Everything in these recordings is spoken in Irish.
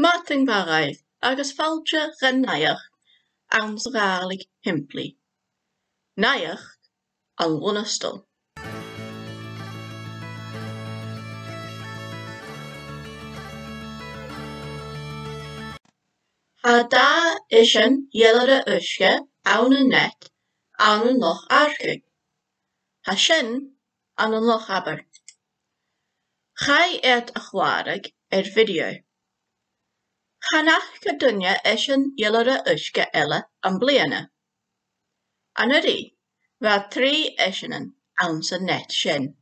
Martin Ghàidhlig agus fáilte gan Naidheachd ann sa Ghàidhlig shimplidh. Naidheachd an Lunasdal. Tá dá isin dhéile uisce ann an net ann an loch airceig. Tá sin an loch aber. Chai a chláraig video. Chanach go duine isin dhéile uisce eile an bliana. Anadí, bha trí isinan ann sa net sin.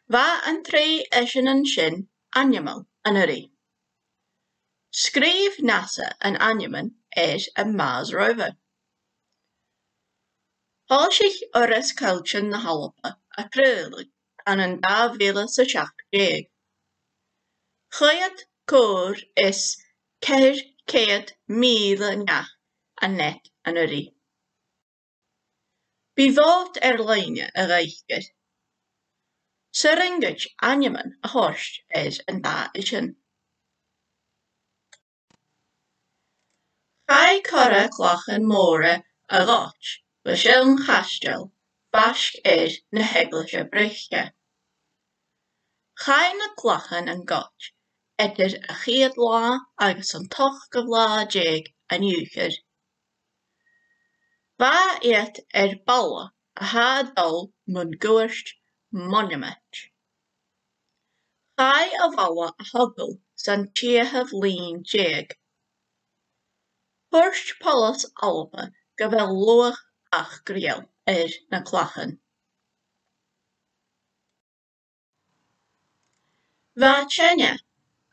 Bha an trí isinan sin animal anadí. Scríb nasa an animal an Mars rover. Thóisig oras cailte na hallpa a Ghàidhlig an 2017. Chuad cór is 400,000 a net anadí. Bí bhót leine a reichgad. Sa ringad animal a thuairt an dá isin. Chai cora clachan móra a gáit ba sin chastal fasc na heglaise briche. Chai na clachan an gáit idir a chiad lá agus an toch go bhlá déag an uachar. Bha iad balla a hádal mun gúirt monument. Chai a bhalla a hogel san tíothah líon déag. Thuairt polas alpa go bhfuil luach ach gríal na clachan. Bha tenne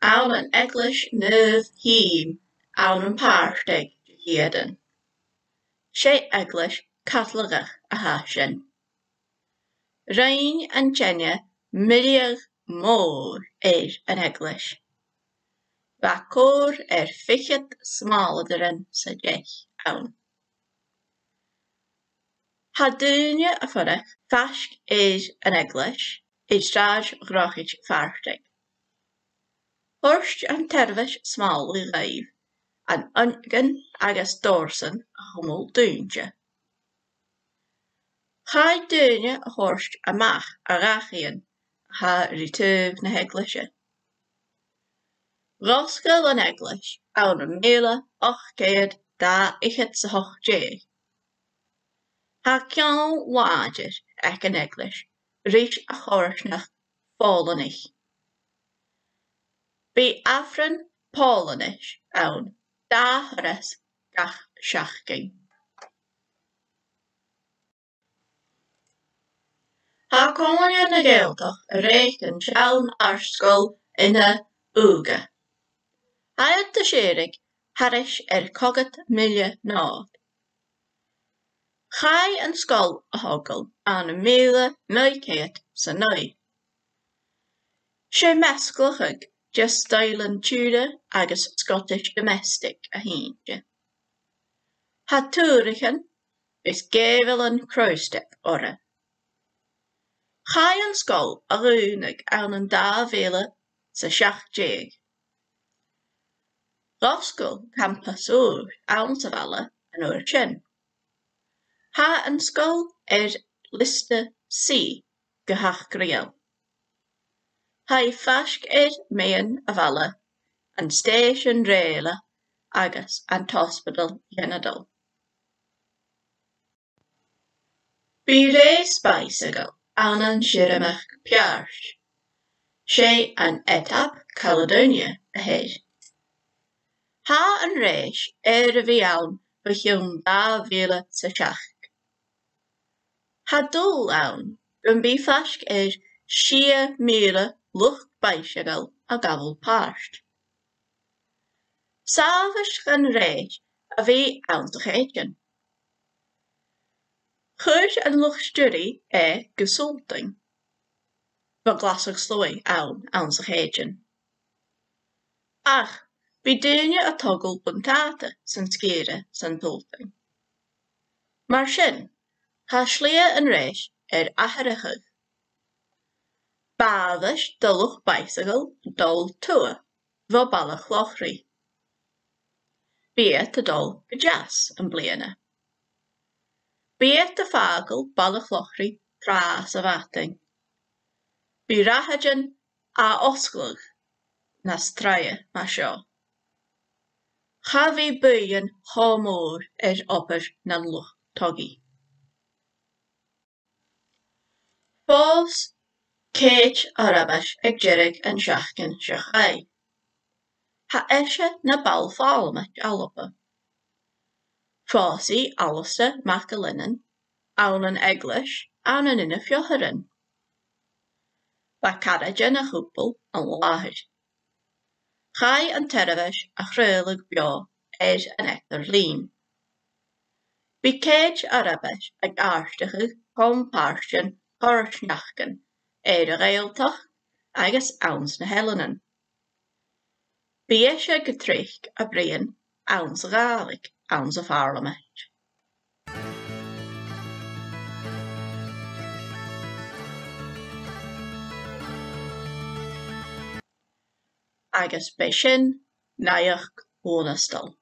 ann an eaglas Naidheachdan ann an páirteag Ghàidhlig. Sé eaglas Catholic a sin. Rain an tenne milliag mór an eaglas. Bha cór fichiad smáladan sa deich ann. Tá duine a fudach fasc an eaglas straid ghrochid páirteag. Thuairt an tervis smálaí raibh an iongan agus dórsan a chumul dúnte. Chai duine a thuairt amach a rachaíonn a ritúh na heglaise. Roscail an eaglas ann 1818. Tá ceann láidir ag an eaglas rith a chóirithnach fálanis. Bhí afran pálanis ann 10 horas gach seachtain. Tá cóine na Gaeltach a réicheann seann arscoil ina úga. Haiad de séirig haris 100 milliún nád. Chai an scoil a hogel an 1909. Sé mesclachag just Stailan Tudor agus Scottish domestic a hínte. Tá túrichan is Gaevilan Crowstep ora. Chai an scoil a rúnag an 2017. Roscail campus úr ann sa bhalla an uair sin. Tá an scoil liste C go hach gríal. Tá fasc méan a bhalla an stéisiún réala agus an tospedal Naidheachdan. Bí spáis agal an sirimach peart. Sé an etap Caledonia a héad. Tá an réis a bhí ann ba chiún 2007. Tá dul ann gon bí fasc 6,000 lucht baisegal a gabhal páirt. Sábhas gan réis a bhí ann sa chéideann. Chuir an luchtstúrí gúsulting. Ba glasach slói ann sa chéideann. Ach, bhí duine a togol buntáta san scéire san pulting. Mar sin, tá slí an réis athracha. Bádas dulach bicycle dul tua. Bhá bailach lochraí. Bíoth a dul go deas an bliana. Bíoth a fágal bailach lochraí trás a bhataing. Bí Naidheachdan a oscailt na straie mar seo. Cha bhí buan chomór obair na lucht togaí. Fós céit arabais ag deirg an seachtain se chaid. Tá eise na ballfáilme galapa. Fósaí Alistair MacAllinan, ann Eglish, ann ina fiocharan. Ba caraide na chúpal an láthir. Chai an teiribis a chréaladh beo an ectar lín. Bhí céit arabais ag áisteachadh chun páirteann chorasneachcan a réaltacht agus anns na Heileanan. Bhí eise go tríoch a bhriain anns a Ghàidhlig, anns a Pharlamait. Agus bei sin naíodh Lunasdal.